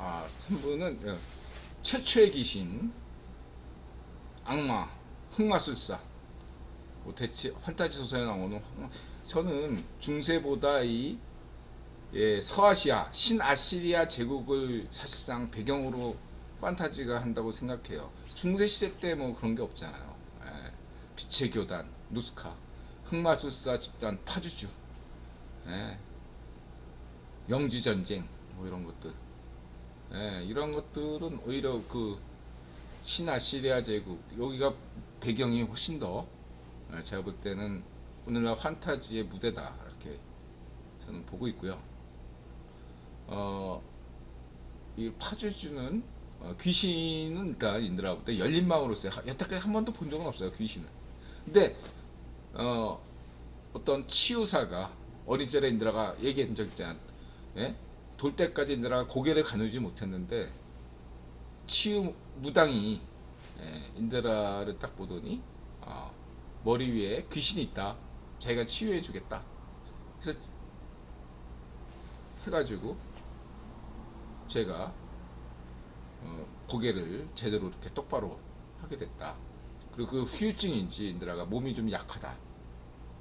3부는 최초의 귀신, 악마, 흑마술사, 대체 판타지 소설에 나오는 저는 중세보다 이 서아시아, 신아시리아 제국을 사실상 배경으로 판타지가 한다고 생각해요. 중세 시대 때 뭐 그런 게 없잖아요. 빛의 교단, 누스카, 흑마술사 집단, 파주주, 영지전쟁, 뭐 이런 것들. 이런 것들은 오히려 그 신아시리아 제국, 여기가 배경이 훨씬 더 제가 볼 때는 오늘날 판타지의 무대다, 이렇게 저는 보고 있고요. 이 파주주는 귀신은 일단 인드라 볼 때 열린 마음으로서 여태까지 한 번도 본 적은 없어요, 귀신을. 근데 어떤 치유사가 어린 시절에 인드라가 얘기한 적 있잖아요. 돌 때까지 인드라가 고개를 가누지 못했는데 치유 무당이 인드라를 딱 보더니 머리 위에 귀신이 있다, 자기가 치유해 주겠다, 그래서 해가지고 제가 고개를 제대로 이렇게 똑바로 하게 됐다. 그리고 그 후유증인지 인드라가 몸이 좀 약하다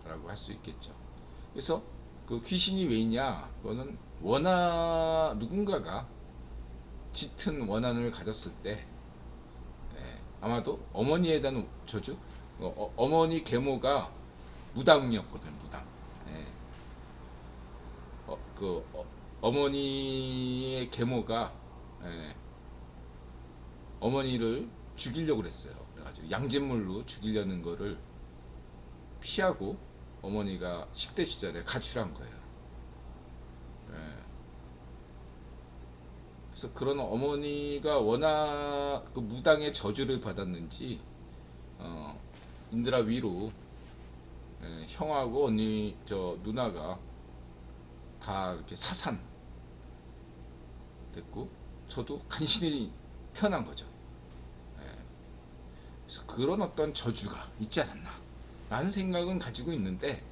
라고 할 수 있겠죠. 그래서 그 귀신이 왜 있냐, 그거는 누군가가 짙은 원한을 가졌을 때 아마도 어머니에 대한 저주, 어머니 계모가 무당이었거든, 무당. 어머니의 계모가 어머니를 죽이려고 그랬어요. 그래가지고 양잿물로 죽이려는 거를 피하고 어머니가 10대 시절에 가출한 거예요. 그래서 그런 어머니가 워낙 그 무당의 저주를 받았는지 인드라 위로 형하고 언니, 누나가 다 이렇게 사산 됐고, 저도 간신히 태어난 거죠. 그래서 그런 어떤 저주가 있지 않았나 라는 생각은 가지고 있는데,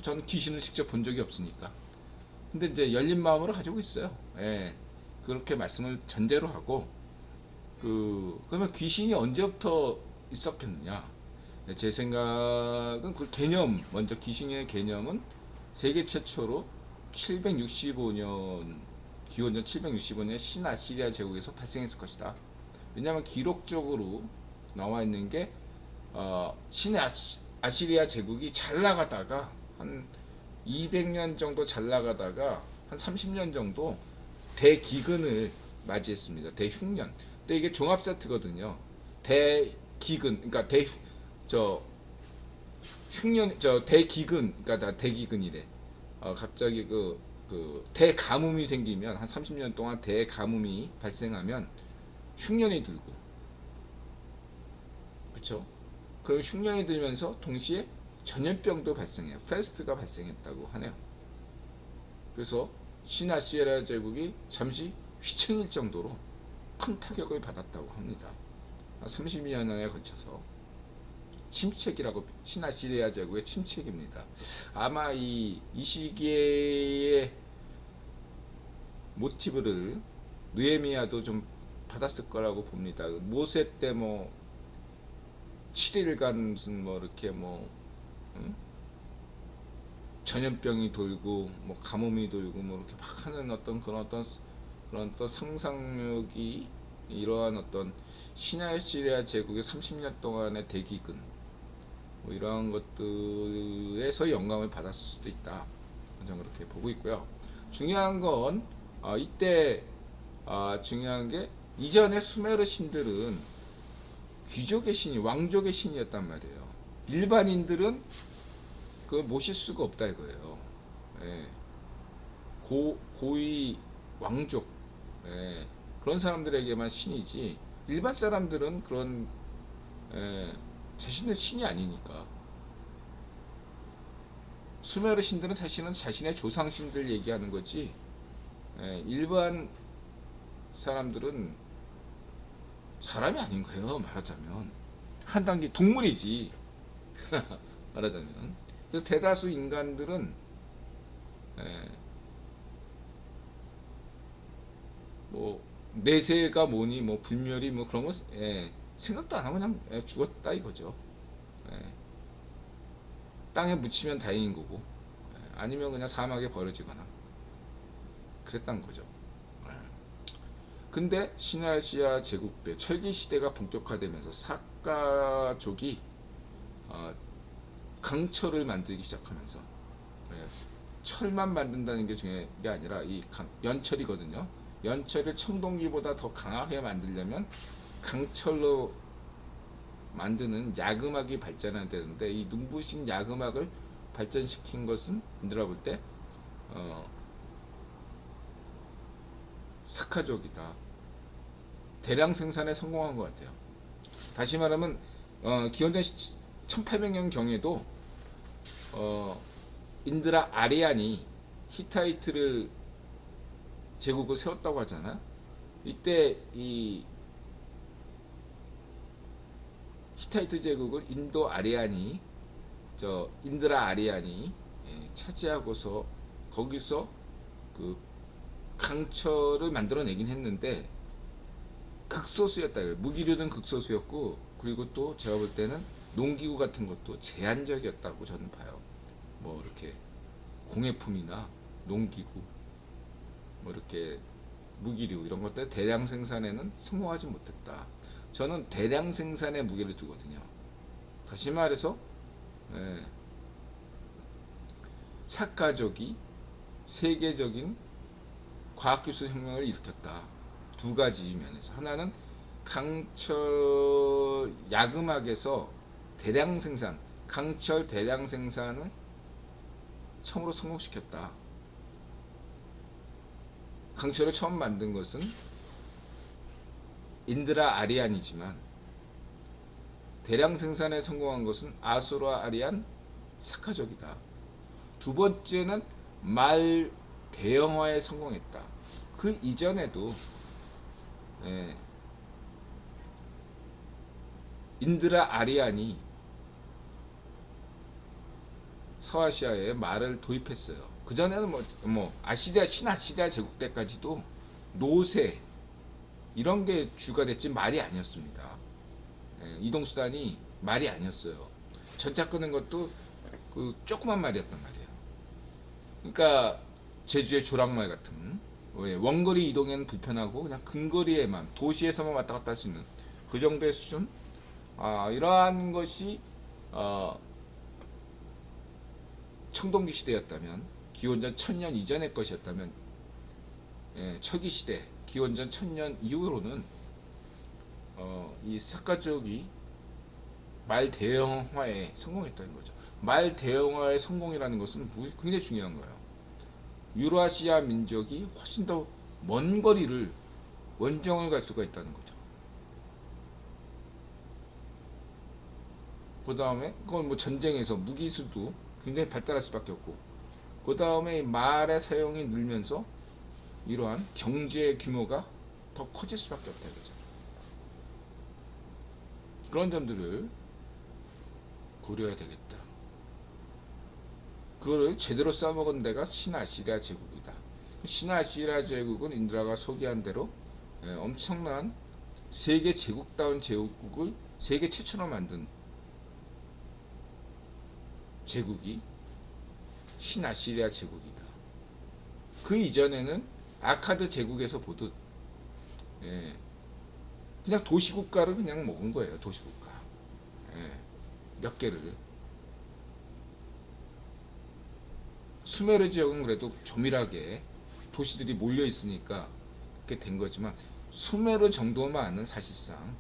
저는 귀신을 직접 본 적이 없으니까. 근데 이제 열린 마음으로 가지고 있어요. 그렇게 말씀을 전제로 하고, 그러면 귀신이 언제부터 있었겠느냐? 제 생각은 그 개념, 먼저 귀신의 개념은 세계 최초로 765년, 기원전 765년 신아시리아 제국에서 발생했을 것이다. 왜냐하면 기록적으로 나와 있는 게 신아시리아 제국이 잘 나가다가 한 200년 정도 잘 나가다가 한 30년 정도 대기근을 맞이했습니다. 대흉년. 근데 이게 종합 세트거든요. 대기근, 그러니까 대기근, 그러니까 다 대기근이래. 갑자기 그 대가뭄이 생기면, 한 30년 동안 대가뭄이 발생하면 흉년이 들고, 그렇죠? 그럼 흉년이 들면서 동시에 전염병도 발생해요. 페스트가 발생했다고 하네요. 그래서 신아시리아 제국이 잠시 휘청일 정도로 큰 타격을 받았다고 합니다. 32년에 걸쳐서 침체기라고, 신아시리아 제국의 침체기입니다. 아마 이 시기의 모티브를 느헤미야도 좀 받았을 거라고 봅니다. 모세 때 뭐 7일간 무슨 뭐 이렇게 전염병이 돌고 뭐 가뭄이 돌고 뭐 이렇게 막 하는 그런 어떤 상상력이, 이러한 어떤 신아시리아 제국의 30년 동안의 대기근, 뭐 이러한 것들에서 영감을 받았을 수도 있다, 저는 그렇게 보고 있고요. 중요한 건 이때 중요한 게, 이전의 수메르 신들은 귀족의 신이, 왕족의 신이었단 말이에요. 일반인들은 그걸 모실 수가 없다 이거예요. 고위 왕족, 그런 사람들에게만 신이지, 일반 사람들은 그런 자신은 신이 아니니까. 수메르 신들은 사실은 자신의 조상신들 얘기하는 거지, 일반 사람들은 사람이 아닌 거예요, 말하자면. 한 단계 동물이지 말하자면. 그래서 대다수 인간들은 뭐 내세가 뭐니 뭐 불멸이 뭐 그런 거 생각도 안 하고 그냥 죽었다 이거죠. 예, 땅에 묻히면 다행인 거고 아니면 그냥 사막에 버려지거나 그랬다는 거죠. 근데 신라시아 제국 때 철기 시대가 본격화되면서 사카족이 강철을 만들기 시작하면서 철만 만든다는 게 중요한 게 아니라 이 연철이거든요. 연철을 청동기보다 더 강하게 만들려면 강철로 만드는 야금학이 발전해야 되는데 이 눈부신 야금학을 발전시킨 것은 인들아 볼 때 사카족이다. 대량 생산에 성공한 것 같아요. 다시 말하면 기원전 1800년 경에도 인드라 아리안이 히타이트를 제국을 세웠다고 하잖아. 이때 이 히타이트 제국을 인드라 아리안이 차지하고서 거기서 그 강철을 만들어내긴 했는데 극소수였다. 무기류는 극소수였고 그리고 또 제가 볼 때는 농기구 같은 것도 제한적이었다고 저는 봐요. 뭐 이렇게 공예품이나 농기구 뭐 이렇게 무기류 이런 것들 대량 생산에는 성공하지 못했다. 저는 대량 생산에 무게를 두거든요. 다시 말해서 사카족이 세계적인 과학기술 혁명을 일으켰다. 두 가지 면에서 하나는 강철 야금학에서 대량 생산, 강철 대량 생산을 처음으로 성공시켰다. 강철을 처음 만든 것은 인드라 아리안이지만 대량 생산에 성공한 것은 아수라 아리안 사카족이다. 두 번째는 말 대형화에 성공했다. 그 이전에도 인드라 아리안이 서아시아에 말을 도입했어요. 그 전에는 뭐 아시리아 신아시리아 제국 때까지도 노새 이런 게 주가 됐지 말이 아니었습니다. 이동수단이 말이 아니었어요. 전차 끄는 것도 그 조그만 말이었단 말이에요. 그러니까 제주의 조랑말 같은 원거리 이동에는 불편하고 그냥 근거리에만 도시에서만 왔다 갔다 할 수 있는 그 정도의 수준. 이러한 것이 청동기 시대였다면 기원전 1000년 이전의 것이었다면 철기 시대 기원전 1000년 이후로는 이 사카족이 말 대형화에 성공했다는 거죠. 말 대형화의 성공이라는 것은 굉장히 중요한 거예요. 유라시아 민족이 훨씬 더 먼 거리를 원정을 갈 수가 있다는 거죠. 그 다음에 그건 뭐 전쟁에서 무기수도 굉장히 발달할 수밖에 없고 그 다음에 말의 사용이 늘면서 이러한 경제의 규모가 더 커질 수밖에 없다 이거죠. 그런 점들을 고려해야 되겠다. 그거를 제대로 써먹은 데가 신아시리아 제국이다. 신아시리아 제국은 인드라가 소개한 대로 엄청난 세계 제국다운 제국을 세계 최초로 만든 제국이 신아시리아 제국이다. 그 이전에는 아카드 제국에서 보듯 그냥 도시국가를 그냥 먹은 거예요. 도시국가 몇 개를. 수메르 지역은 그래도 조밀하게 도시들이 몰려 있으니까 그렇게 된 거지만 수메르 정도만은 사실상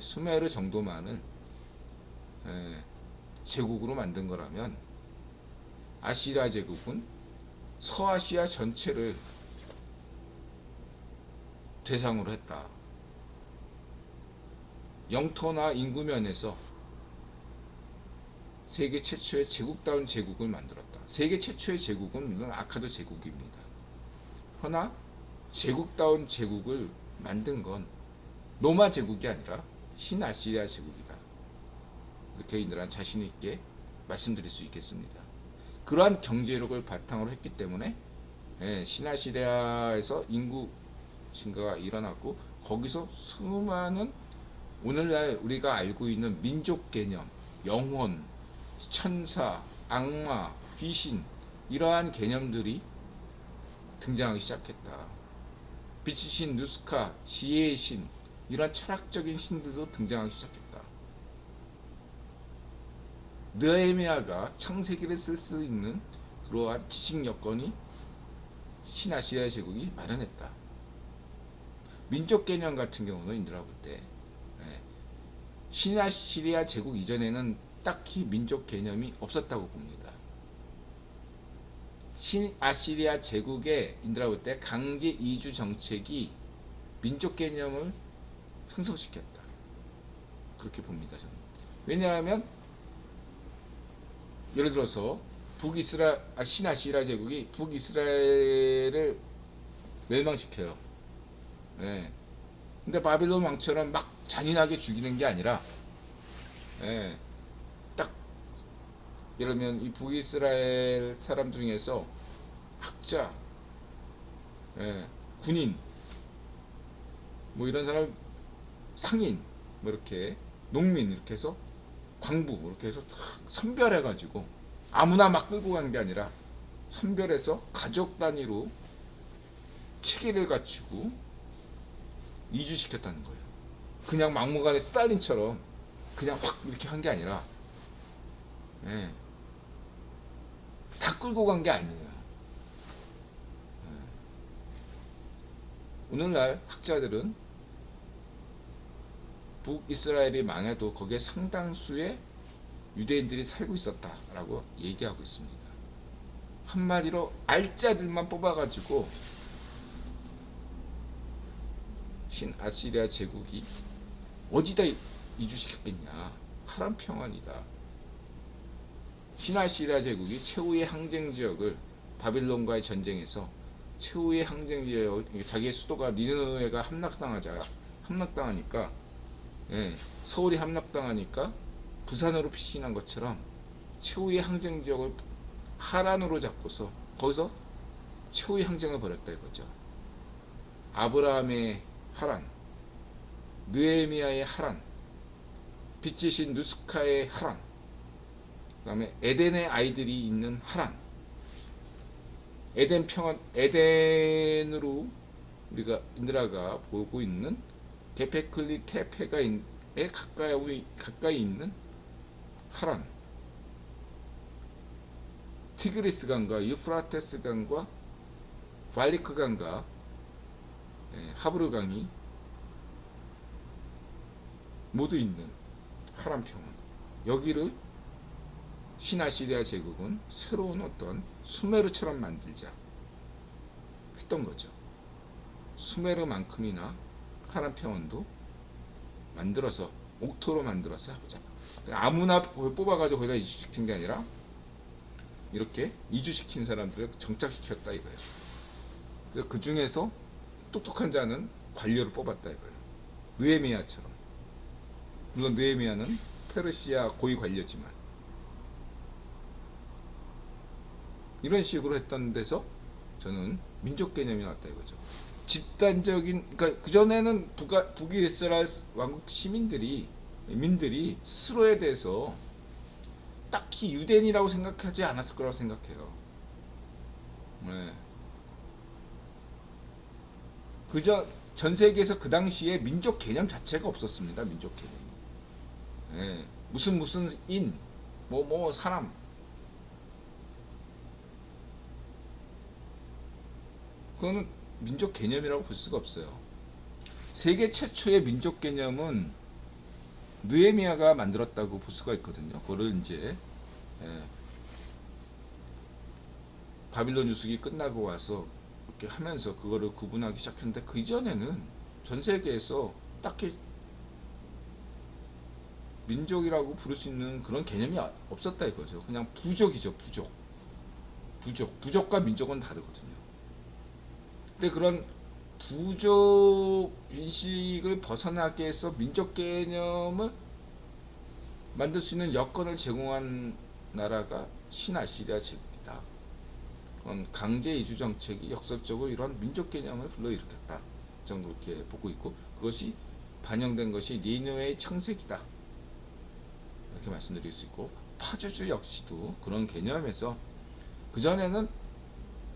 수메르 정도만은 제국으로 만든 거라면 아시리아 제국은 서아시아 전체를 대상으로 했다. 영토나 인구 면에서 세계 최초의 제국다운 제국을 만들었다. 세계 최초의 제국은 물론 아카드 제국입니다. 허나 제국다운 제국을 만든 건 로마 제국이 아니라 신아시리아 제국이다. 이렇게 인드라는 자신 있게 말씀드릴 수 있겠습니다. 그러한 경제력을 바탕으로 했기 때문에 신아시리아에서 인구 증가가 일어났고, 거기서 수많은 오늘날 우리가 알고 있는 민족 개념, 영혼, 천사, 악마, 귀신, 이러한 개념들이 등장하기 시작했다. 빛의 신 누스카, 지혜의 신, 이러한 철학적인 신들도 등장하기 시작했다. 느헤미야가 창세기를 쓸 수 있는 그러한 지식 여건이 신아시리아 제국이 마련했다. 민족 개념 같은 경우는 인들아 볼 때 신아시리아 제국 이전에는 딱히 민족 개념이 없었다고 봅니다. 신아시리아 제국의 인들아 볼 때 강제 이주 정책이 민족 개념을 형성시켰다. 그렇게 봅니다, 저는. 왜냐하면 예를 들어서 신아시리아 제국이 북이스라엘을 멸망시켜요. 예. 근데 바빌론 왕처럼 막 잔인하게 죽이는 게 아니라, 예. 딱 예를 들면 이 북이스라엘 사람 중에서 학자, 예. 군인, 뭐 이런 사람, 상인, 뭐 이렇게 농민 이렇게 해서 광부 이렇게 해서 선별해가지고 아무나 막 끌고 간 게 아니라 선별해서 가족 단위로 체계를 갖추고 이주시켰다는 거예요. 그냥 막무가내 스탈린처럼 그냥 확 이렇게 한 게 아니라, 예, 다 끌고 간 게 아니에요. 오늘날 학자들은 북이스라엘이 망해도 거기에 상당수의 유대인들이 살고 있었다라고 얘기하고 있습니다. 한마디로 알짜들만 뽑아가지고 신아시리아 제국이 어디다 이주시켰겠냐. 하란 평원이다. 신아시리아 제국이 최후의 항쟁지역을 바빌론과의 전쟁에서 최후의 항쟁지역, 자기의 수도가 니느웨가 함락당하니까, 예, 서울이 함락당하니까 부산으로 피신한 것처럼 최후의 항쟁지역을 하란으로 잡고서 거기서 최후의 항쟁을 벌였다 이거죠. 아브라함의 하란, 느헤미야의 하란, 빛의 신 누스카의 하란, 그 다음에 에덴의 아이들이 있는 하란, 에덴 평원, 에덴으로 우리가 인드라가 보고 있는 게페클리 테페가에 가까이 있는 하란, 티그리스 강과 유프라테스 강과 발리크 강과 하브르 강이 모두 있는 하란 평원, 여기를 신아시리아 제국은 새로운 어떤 수메르처럼 만들자 했던 거죠. 수메르만큼이나 하란 평원도 만들어서 옥토로 만들어서 해보자. 아무나 뽑아가지고 거기다 이주시킨 게 아니라 이렇게 이주시킨 사람들을 정착시켰다 이거예요. 그래서 그 중에서 똑똑한 자는 관료를 뽑았다 이거예요. 느헤미야처럼. 물론 느헤미야는 페르시아 고위 관료지만 이런 식으로 했던 데서 저는 민족 개념이 나왔다 이거죠. 집단적인, 그러니까 그전에는 북이스라엘 왕국 민들이 스스로에 대해서 딱히 유대인이라고 생각하지 않았을 거라고 생각해요. 네. 전 세계에서 그 당시에 민족 개념 자체가 없었습니다. 민족 개념. 네. 무슨 인, 사람. 그거는 민족 개념이라고 볼 수가 없어요. 세계 최초의 민족 개념은 느헤미야가 만들었다고 볼 수가 있거든요. 그거를 이제 바빌론 유숙이 끝나고 와서 이렇게 하면서 그거를 구분하기 시작했는데, 그 이전에는 전 세계에서 딱히 민족이라고 부를 수 있는 그런 개념이 없었다 이거죠. 그냥 부족이죠. 부족과 민족은 다르거든요. 근데 그런 부족 인식을 벗어나게 해서 민족 개념을 만들 수 있는 여건을 제공한 나라가 신아시리아 제국이다. 강제 이주 정책이 역설적으로 이런 민족 개념을 불러일으켰다. 저는 그렇게 보고 있고, 그것이 반영된 것이 니느웨의 창세기다 이렇게 말씀드릴 수 있고, 파주주 역시도 그런 개념에서 그전에는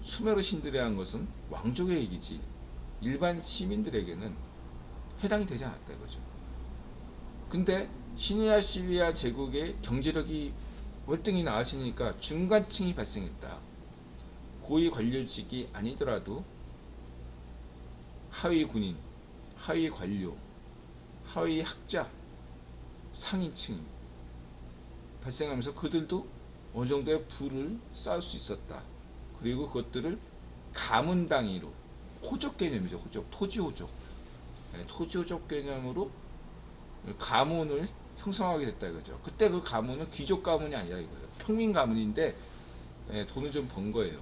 수메르 신들에 한 것은 왕족의 얘기지 일반 시민들에게는 해당이 되지 않았다 이거죠. 근데 시리아 제국의 경제력이 월등히 나아지니까 중간층이 발생했다. 고위 관료직이 아니더라도 하위 군인, 하위 관료, 하위 학자, 상위층 발생하면서 그들도 어느 정도의 부를 쌓을 수 있었다. 그리고 그것들을 가문 단위로, 호족 개념이죠. 호족, 토지 호족, 토지 호족 개념으로 가문을 형성하게 됐다 이거죠. 그때 그 가문은 귀족 가문이 아니라 이거예요. 평민 가문인데 돈을 좀 번 거예요.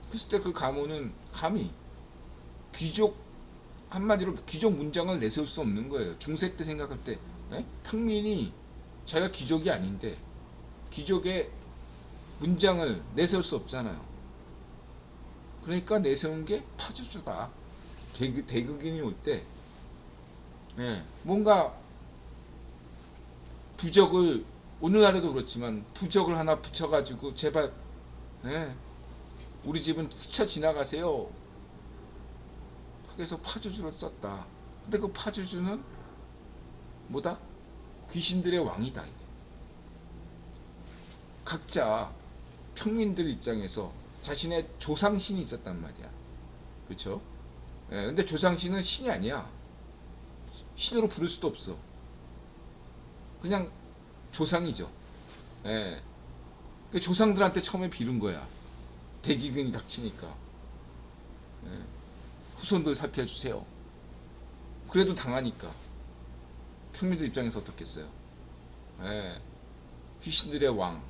그랬을 때 그 가문은 감히 귀족, 한마디로 귀족 문장을 내세울 수 없는 거예요. 중세 때 생각할 때 평민이 자기가 귀족이 아닌데 귀족의 문장을 내세울 수 없잖아요. 그러니까 내세운 게 파주주다. 대극인이 올 때 뭔가 부적을, 오늘날에도 그렇지만 부적을 하나 붙여가지고 제발 우리 집은 스쳐 지나가세요. 그래서 파주주를 썼다. 근데 그 파주주는 뭐다? 귀신들의 왕이다. 각자 평민들 입장에서 자신의 조상신이 있었단 말이야. 그렇죠? 근데 조상신은 신이 아니야. 신으로 부를 수도 없어. 그냥 조상이죠. 그 조상들한테 처음에 빌은 거야. 대기근이 닥치니까 후손들 살펴주세요. 그래도 당하니까 평민들 입장에서 어떻겠어요? 귀신들의 왕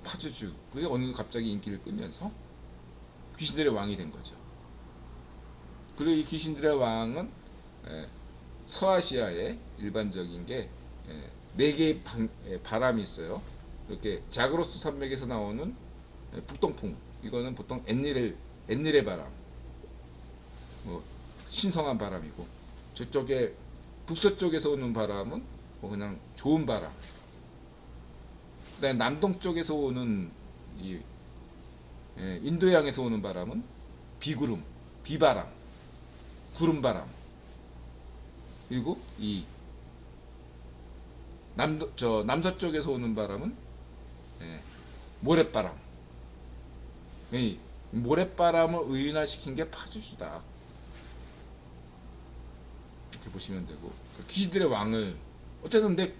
파주주, 그게 어느 갑자기 인기를 끌면서 귀신들의 왕이 된 거죠. 그리고 이 귀신들의 왕은 서아시아의 일반적인 게 4개의 바람이 있어요. 이렇게 자그로스 산맥에서 나오는 북동풍, 이거는 보통 엔닐의 바람, 신성한 바람이고, 저쪽에 북서쪽에서 오는 바람은 그냥 좋은 바람, 그다음에 남동쪽에서 오는 인도양에서 오는 바람은 비구름, 비바람, 구름바람, 그리고 이 남서쪽에서 오는 바람은 모래바람. 이 모래바람을 의인화시킨 게 파주주다. 이렇게 보시면 되고, 귀신들의 왕을 어쨌든 근데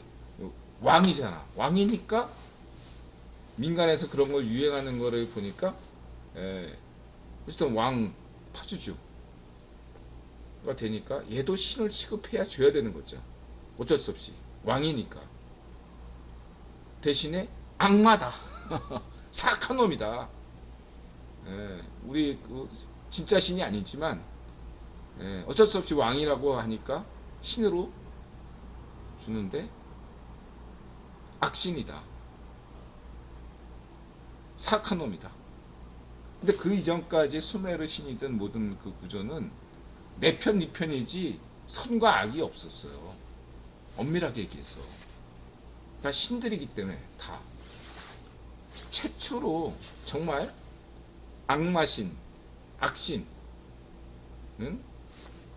왕이잖아. 왕이니까 민간에서 그런 걸 유행하는 거를 보니까 어쨌든 왕 파주주가 되니까 얘도 신을 취급해야 줘야 되는 거죠. 어쩔 수 없이 왕이니까. 대신에 악마다. 사악한 놈이다. 우리 진짜 신이 아니지만 어쩔 수 없이 왕이라고 하니까 신으로 주는데 악신이다. 사악한 놈이다. 근데 그 이전까지 수메르 신이든 모든 그 구조는 내 편, 네 편이지 선과 악이 없었어요. 엄밀하게 얘기해서. 다 신들이기 때문에 다. 최초로 정말 악마신, 악신은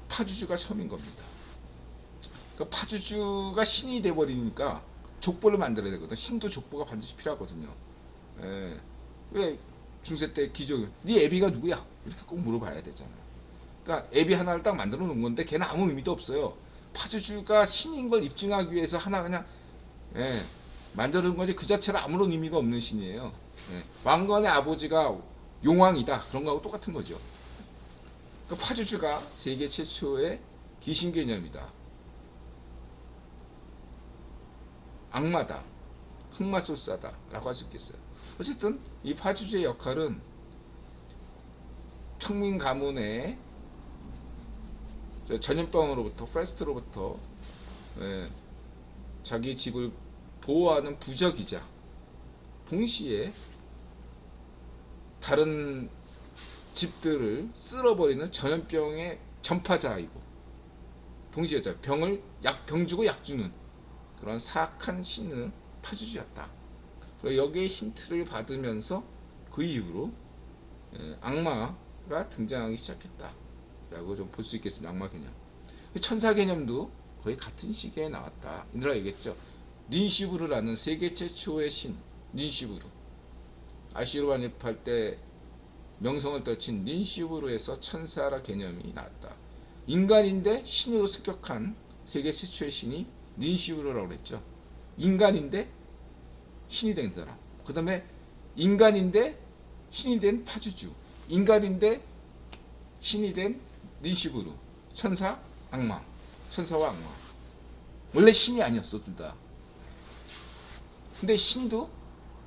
파주주가 처음인 겁니다. 그러니까 파주주가 신이 돼버리니까 족보를 만들어야 되거든. 신도 족보가 반드시 필요하거든요. 왜 중세 때 귀족, 네 애비가 누구야? 이렇게 꼭 물어봐야 되잖아요. 그러니까 애비 하나를 딱 만들어 놓은 건데 걔는 아무 의미도 없어요. 파주주가 신인 걸 입증하기 위해서 하나 그냥 만들어 놓은 거지, 그 자체는 아무런 의미가 없는 신이에요. 왕건의 아버지가 용왕이다, 그런 거하고 똑같은 거죠. 그러니까 파주주가 세계 최초의 귀신 개념이다. 악마다, 흑마술사다 라고 할 수 있겠어요. 어쨌든 이 파주주의 역할은 평민 가문의 전염병으로부터, 페스트로부터 자기 집을 보호하는 부적이자 동시에 다른 집들을 쓸어버리는 전염병의 전파자이고 동시에 병 주고 약 주는 그런 사악한 신은 파주주였다. 여기에 힌트를 받으면서 그 이후로 악마가 등장하기 시작했다 라고 좀 볼 수 있겠습니다. 악마 개념. 천사 개념도 거의 같은 시기에 나왔다. 인드라 얘기했죠. 닌시부르라는 세계 최초의 신 닌시부르, 아시르바니팔 때 명성을 떨친 닌시부르에서 천사라 개념이 나왔다. 인간인데 신으로 습격한 세계 최초의 신이 닌시부르라고 그랬죠. 인간인데 신이 된 사람. 그 다음에 인간인데 신이 된 파주주, 인간인데 신이 된 닌시부르, 천사, 악마, 천사와 악마. 원래 신이 아니었어 둘 다. 근데 신도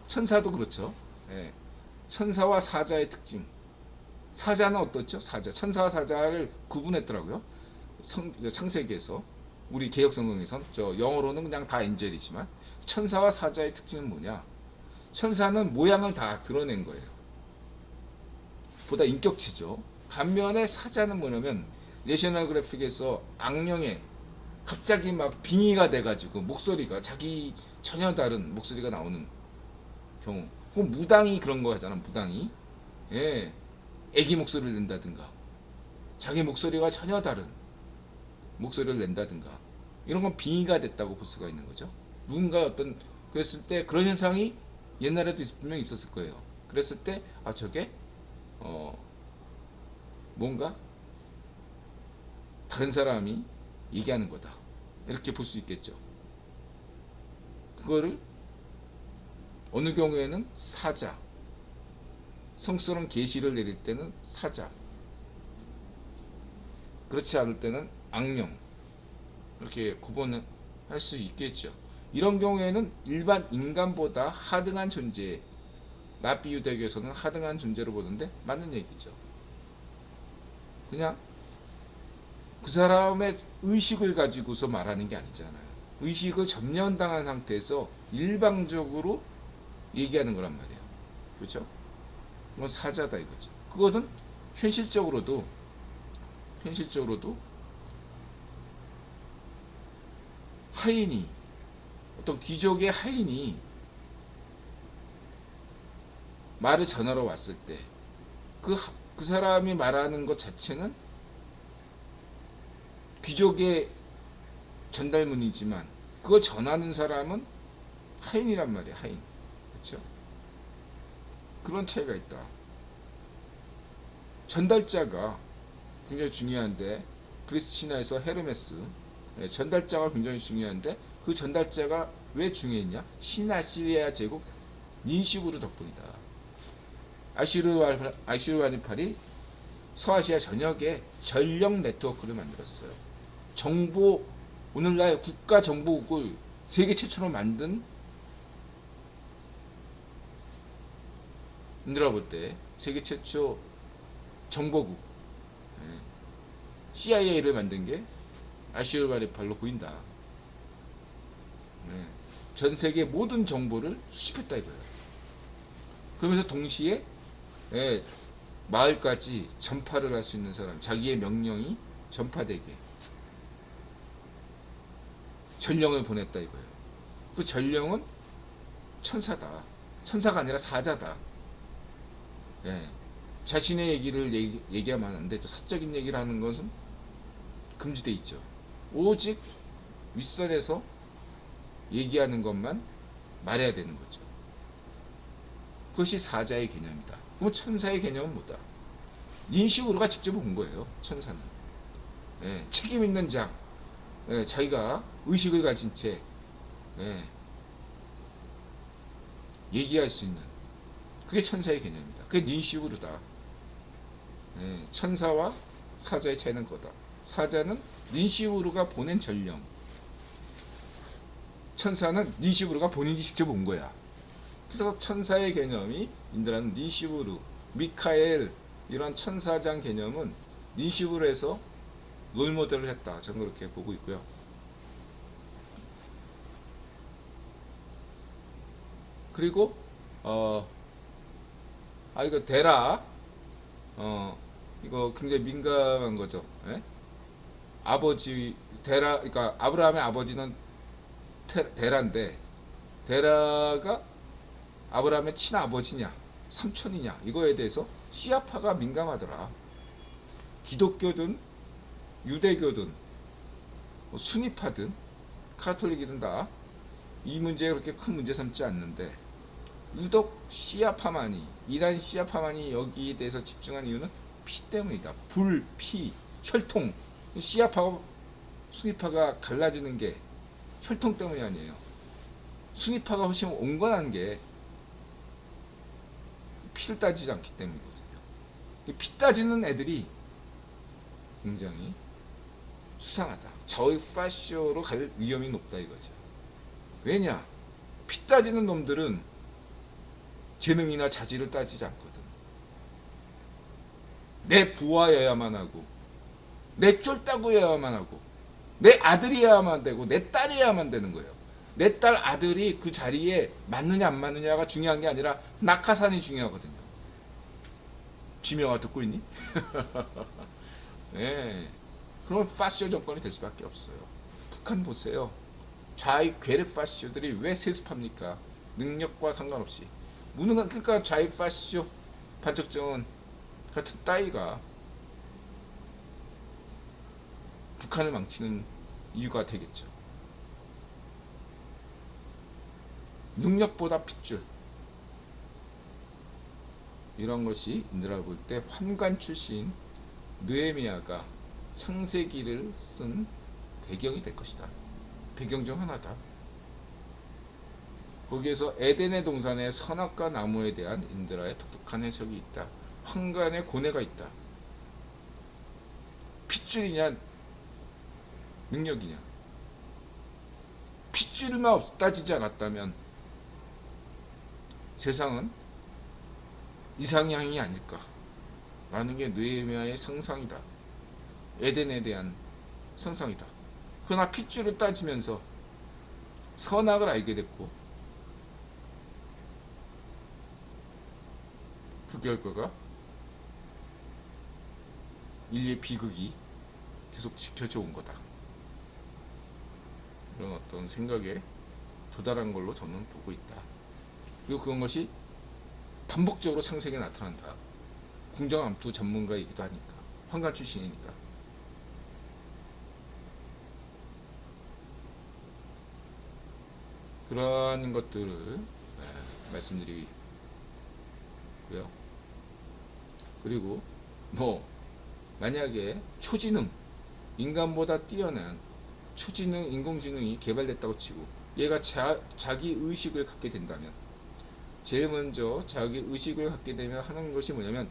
천사도 그렇죠. 예. 천사와 사자의 특징. 사자는 어떻죠? 천사와 사자를 구분했더라고요. 창세기에서. 우리 개혁성경에선 영어로는 그냥 다 엔젤이지만 천사와 사자의 특징은 뭐냐? 천사는 모양을 다 드러낸 거예요. 보다 인격체죠. 반면에 사자는 뭐냐면 내셔널 그래픽에서 악령의 갑자기 막 빙의가 돼가지고 목소리가 자기 전혀 다른 목소리가 나오는 경우, 혹은 무당이 그런 거 하잖아. 무당이 애기 목소리를 낸다든가 자기 목소리가 전혀 다른 목소리를 낸다든가 이런 건 빙의가 됐다고 볼 수가 있는 거죠. 누군가 어떤 그랬을 때 그런 현상이 옛날에도 분명히 있었을 거예요. 그랬을 때 저게 뭔가 다른 사람이 얘기하는 거다 이렇게 볼 수 있겠죠. 그거를 어느 경우에는 사자, 성스러운 계시를 내릴 때는 사자, 그렇지 않을 때는 악령, 이렇게 구분할 수 있겠죠. 이런 경우에는 일반 인간보다 하등한 존재, 나비유대교에서는 하등한 존재로 보는데 맞는 얘기죠. 그냥 그 사람의 의식을 가지고서 말하는 게 아니잖아요. 의식을 점령당한 상태에서 일방적으로 얘기하는 거란 말이에요. 그렇죠? 그건 사자다 이거죠. 그거는 현실적으로도 하인이, 어떤 귀족의 하인이 말을 전하러 왔을 때 그 사람이 말하는 것 자체는 귀족의 전달문이지만 그걸 전하는 사람은 하인이란 말이에요. 하인. 그렇죠? 그런 차이가 있다. 전달자가 굉장히 중요한데, 그리스 신화에서 헤르메스, 전달자가 굉장히 중요한데 그 전달자가 왜 중요했냐? 신아시리아 제국 닌시부르 덕분이다. 아슈르바니팔이 서아시아 전역에 전력 네트워크를 만들었어요. 정보, 오늘날 국가 정보국을 세계 최초로 만든, 인드라 볼 때 세계 최초 정보국 CIA를 만든 게 아슈르바니팔로 보인다. 전 세계 모든 정보를 수집했다 이거예요. 그러면서 동시에 마을까지 전파를 할 수 있는 사람, 자기의 명령이 전파되게 전령을 보냈다 이거예요. 그 전령은 천사다. 천사가 아니라 사자다. 자신의 얘기를 얘기하면 안 되죠. 사적인 얘기를 하는 것은 금지되어 있죠. 오직 윗선에서 얘기하는 것만 말해야 되는 거죠. 그것이 사자의 개념이다. 그럼 천사의 개념은 뭐다? 닌시부르가 직접 온 거예요. 천사는 책임 있는 장, 자기가 의식을 가진 채 얘기할 수 있는, 그게 천사의 개념이다. 그게 닌시부르다. 천사와 사자의 차이는 그거다. 사자는 닌시부르가 보낸 전령, 천사는 닌시부르가 본인이 직접 온 거야. 그래서 천사의 개념이, 인드라는 닌시부르, 미카엘, 이런 천사장 개념은 닌시부르에서 롤모델을 했다. 저는 그렇게 보고 있고요. 그리고 이거 데라, 이거 굉장히 민감한 거죠. 예? 아버지 데라, 그러니까 아브라함의 아버지는 데라인데, 데라가 아브라함의 친아버지냐 삼촌이냐 이거에 대해서 시아파가 민감하더라. 기독교든 유대교든 뭐 순위파든 카톨릭이든 다 이 문제에 그렇게 큰 문제 삼지 않는데, 유독 시아파만이, 이란 시아파만이 여기에 대해서 집중한 이유는 피 때문이다. 불, 피, 혈통. 시아파하고 순위파가 갈라지는 게 혈통 때문이 아니에요. 순위파가 훨씬 온건한 게 피를 따지지 않기 때문이거든요. 피 따지는 애들이 굉장히 수상하다. 저의 파쇼로 갈 위험이 높다 이거죠. 왜냐? 피 따지는 놈들은 재능이나 자질을 따지지 않거든. 내 부하여야만 하고, 내 쫄따구여야만 하고, 내 아들이어야만 되고, 내 딸이어야만 되는 거예요. 내 딸 아들이 그 자리에 맞느냐 안 맞느냐가 중요한 게 아니라 낙하산이 중요하거든요. 지명아 듣고 있니? 네. 그러면 파쇼 정권이 될 수밖에 없어요. 북한 보세요. 좌익 괴뢰 파쇼들이 왜 세습합니까? 능력과 상관없이. 무능한, 그러니까 좌익 파쇼 반쪽정원 같은 따위가 북한을 망치는 이유가 되겠죠. 능력보다 핏줄, 이런 것이 인드라가 볼 때 환관 출신 느헤미야가 창세기를 쓴 배경이 될 것이다. 배경 중 하나다. 거기에서 에덴의 동산의 선악과 나무에 대한 인드라의 독특한 해석이 있다. 환관의 고뇌가 있다. 핏줄이냐 능력이냐. 핏줄만 따지지 않았다면 세상은 이상향이 아닐까 라는 게 느헤미야의 상상이다. 에덴에 대한 상상이다. 그러나 핏줄을 따지면서 선악을 알게 됐고, 그 결과가 인류의 비극이 계속 지켜져 온 거다. 이런 어떤 생각에 도달한 걸로 저는 보고 있다. 그리고 그런 것이 반복적으로 상세하게 나타난다. 궁정암투 전문가이기도 하니까, 환관 출신이니까. 그러한 것들을 말씀드리고요. 그리고 뭐 만약에 초지능, 인간보다 뛰어난 초지능 인공지능이 개발됐다고 치고 얘가 자기 의식을 갖게 된다면, 제일 먼저 자기 의식을 갖게 되면 하는 것이 뭐냐면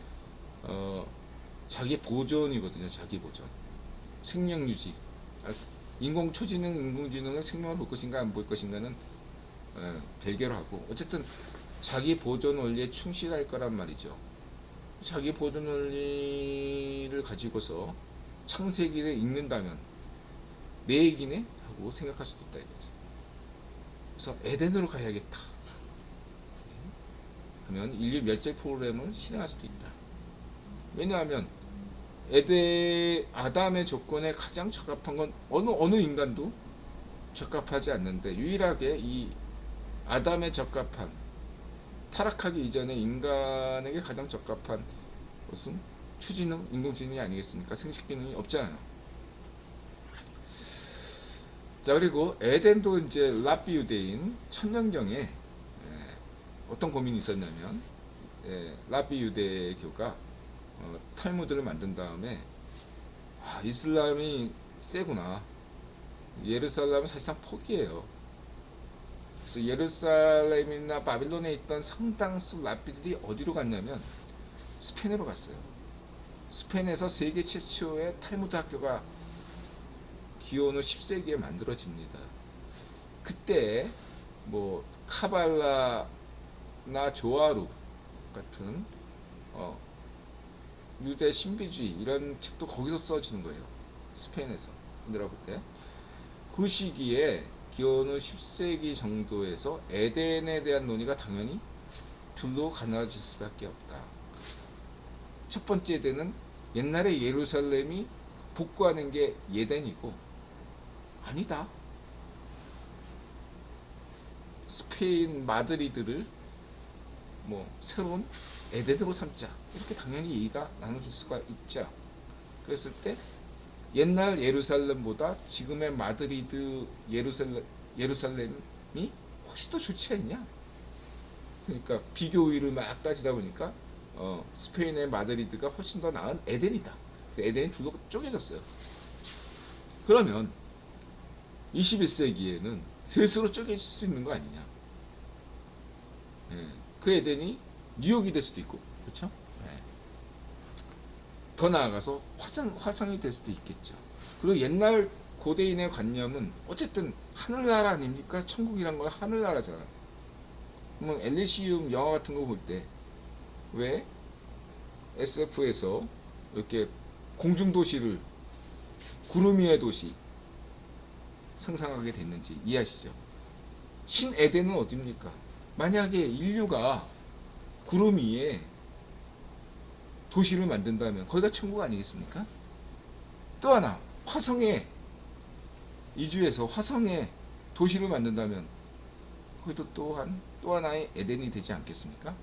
자기 보존이거든요. 자기 보존, 생명 유지. 인공초지능, 인공지능은 생명을 볼 것인가 안 볼 것인가는 별개로 하고, 어쨌든 자기 보존 원리에 충실할 거란 말이죠. 자기 보존 원리를 가지고서 창세기를 읽는다면 내 얘기네? 하고 생각할 수도 있다 이거지. 그래서 에덴으로 가야겠다 하면 인류 멸절 프로그램을 실행할 수도 있다. 왜냐하면 아담의 조건에 가장 적합한 건 어느 인간도 적합하지 않는데, 유일하게 이 아담에 적합한, 타락하기 이전에 인간에게 가장 적합한 것은 추지능, 인공지능이 아니겠습니까? 생식 기능이 없잖아요. 자, 그리고 에덴도 이제 랍비 유대인 천년경에 어떤 고민이 있었냐면, 랍비 유대교가 탈무드를 만든 다음에 이슬람이 세구나, 예루살렘은 사실상 포기해요. 그래서 예루살렘이나 바빌론에 있던 상당수 랍비들이 어디로 갔냐면 스페인으로 갔어요. 스페인에서 세계 최초의 탈무드 학교가 기원후 10세기에 만들어집니다. 그때 뭐 카발라나 조아루 같은 유대 신비주의 이런 책도 거기서 써지는 거예요. 스페인에서. 인드라 볼 때. 그 시기에 기원후 10세기 정도에서 에덴에 대한 논의가 당연히 둘로 가나질 수밖에 없다. 첫 번째 에덴은 옛날에 예루살렘이 복구하는 게 에덴이고, 아니다, 스페인 마드리드를 뭐 새로운 에덴으로 삼자, 이렇게 당연히 얘기가 나눠질 수가 있죠. 그랬을 때 옛날 예루살렘보다 지금의 마드리드 예루살렘이 훨씬 더 좋지 않냐. 그러니까 비교 우위를 막 따지다 보니까 스페인의 마드리드가 훨씬 더 나은 에덴이다. 에덴이 둘로 쪼개졌어요. 그러면 21세기에는 셋으로 쪼개질 수 있는 거 아니냐. 그 에덴이 뉴욕이 될 수도 있고, 그렇죠? 더 나아가서 화성이 될 수도 있겠죠. 그리고 옛날 고대인의 관념은 어쨌든 하늘나라 아닙니까? 천국이란 건 하늘나라잖아요. 뭐 엘리시움 영화 같은 거 볼 때 왜 SF에서 이렇게 공중도시를 구름 위의 도시 상상하게 됐는지 이해하시죠? 신에덴은 어디입니까? 만약에 인류가 구름 위에 도시를 만든다면 거기가 천국 아니겠습니까? 또 하나, 화성에 이주해서 화성에 도시를 만든다면 거기도 또한 또 하나의 에덴이 되지 않겠습니까?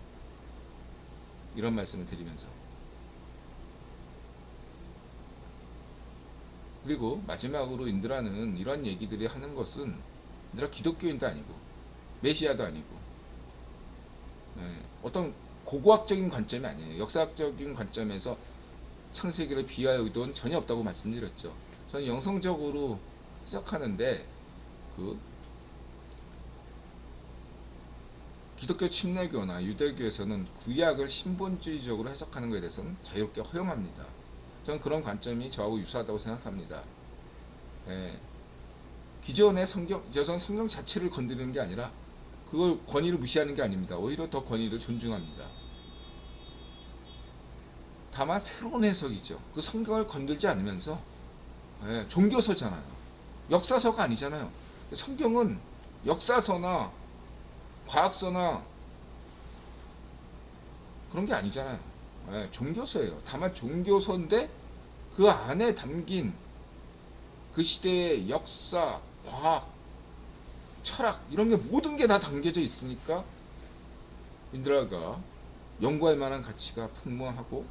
이런 말씀을 드리면서, 그리고 마지막으로 인드라는 이런 얘기들이 하는 것은, 인드라 기독교인도 아니고 메시아도 아니고 어떤 고고학적인 관점이 아니에요. 역사학적인 관점에서 창세기를 비하할 의도는 전혀 없다고 말씀드렸죠. 저는 영성적으로 해석하는데 기독교 침례교나 유대교에서는 구약을 신본주의적으로 해석하는 것에 대해서는 자유롭게 허용합니다. 저는 그런 관점이 저하고 유사하다고 생각합니다. 기존의 성경 자체를 건드리는 게 아니라 그걸 권위를 무시하는 게 아닙니다. 오히려 더 권위를 존중합니다. 다만 새로운 해석이죠. 그 성경을 건들지 않으면서, 종교서잖아요. 역사서가 아니잖아요. 성경은 역사서나 과학서나 그런 게 아니잖아요. 종교서예요. 다만 종교서인데 그 안에 담긴 그 시대의 역사, 과학, 철학, 이런 게 모든 게 다 담겨져 있으니까 인드라가 연구할 만한 가치가 풍부하고,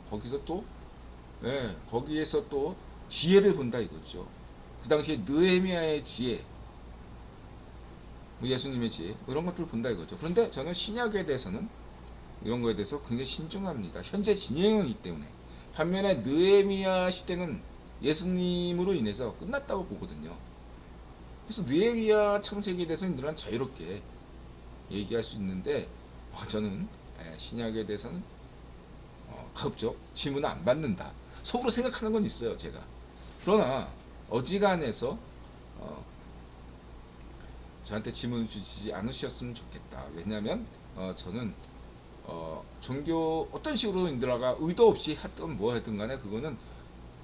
거기에서 또 지혜를 본다 이거죠. 그 당시에 느헤미야의 지혜, 예수님의 지혜, 이런 것들을 본다 이거죠. 그런데 저는 신약에 대해서는 이런 거에 대해서 굉장히 신중합니다. 현재 진행형이기 때문에. 반면에 느헤미야 시대는 예수님으로 인해서 끝났다고 보거든요. 그래서 느헤미야 창세기에 대해서는 인드라는 자유롭게 얘기할 수 있는데, 저는 신약에 대해서는 가급적 질문을 안 받는다, 속으로 생각하는 건 있어요, 제가. 그러나 어지간해서 저한테 질문을 주시지 않으셨으면 좋겠다. 왜냐하면 저는 종교 어떤 식으로 인드라가 의도 없이 하든 뭐 하든 간에 그거는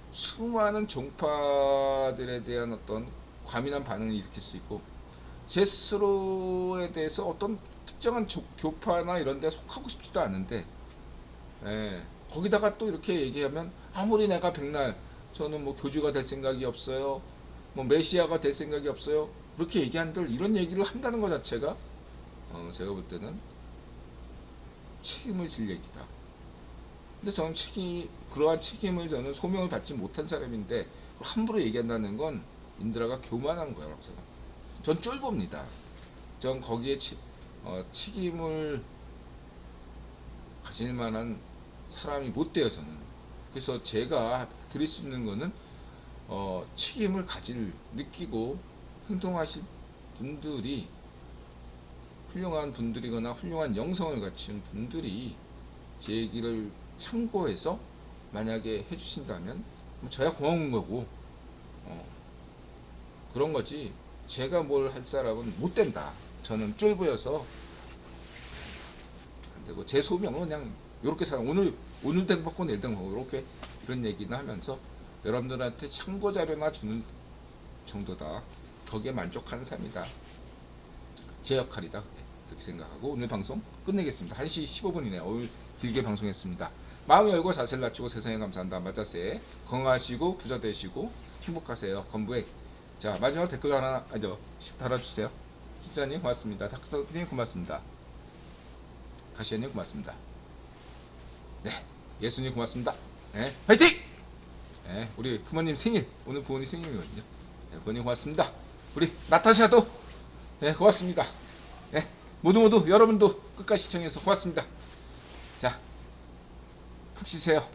수많은 종파들에 대한 어떤 과민한 반응을 일으킬 수 있고, 제 스스로에 대해서 어떤 특정한 교파나 이런 데 속하고 싶지도 않은데, 거기다가 또 이렇게 얘기하면 아무리 내가 백날 저는 뭐 교주가 될 생각이 없어요, 뭐 메시아가 될 생각이 없어요, 그렇게 얘기한들 이런 얘기를 한다는 것 자체가 제가 볼 때는 책임을 질 얘기다. 근데 저는 그러한 책임을 저는 소명을 받지 못한 사람인데 함부로 얘기한다는 건 인드라가 교만한 거라고 생각해요. 전 쫄봅니다. 전 거기에 책임을 가질 만한 사람이 못 돼요, 저는. 그래서 제가 드릴 수 있는 거는 책임을 느끼고 행동하실 분들이 훌륭한 분들이거나 훌륭한 영성을 갖춘 분들이 제 얘기를 참고해서 만약에 해주신다면 저야 고마운 거고, 그런 거지 제가 뭘 할 사람은 못 된다. 저는 쫄보여서 안 되고, 제 소명은 그냥 이렇게 살아, 오늘도 행복하고 내일도 행복하고, 이렇게 이런 얘기는 하면서 여러분들한테 참고 자료나 주는 정도다. 거기에 만족하는 삶이다. 제 역할이다. 그렇게 생각하고 오늘 방송 끝내겠습니다. 1시 15분이네요. 오늘 길게 방송했습니다. 마음 열고 자세를 낮추고 세상에 감사한다. 맞자세. 건강하시고 부자 되시고 행복하세요. 건부행. 자, 마지막 댓글 하나 달아주세요. 기자님 고맙습니다. 닥터님 고맙습니다. 가시아님 고맙습니다. 네, 예수님 고맙습니다. 네, 화이팅! 네, 우리 부모님 생일, 오늘 부모님 생일이거든요. 네, 부모님 고맙습니다. 우리 나타샤도 네, 고맙습니다. 네, 모두 여러분도 끝까지 시청해서 고맙습니다. 자, 푹 쉬세요.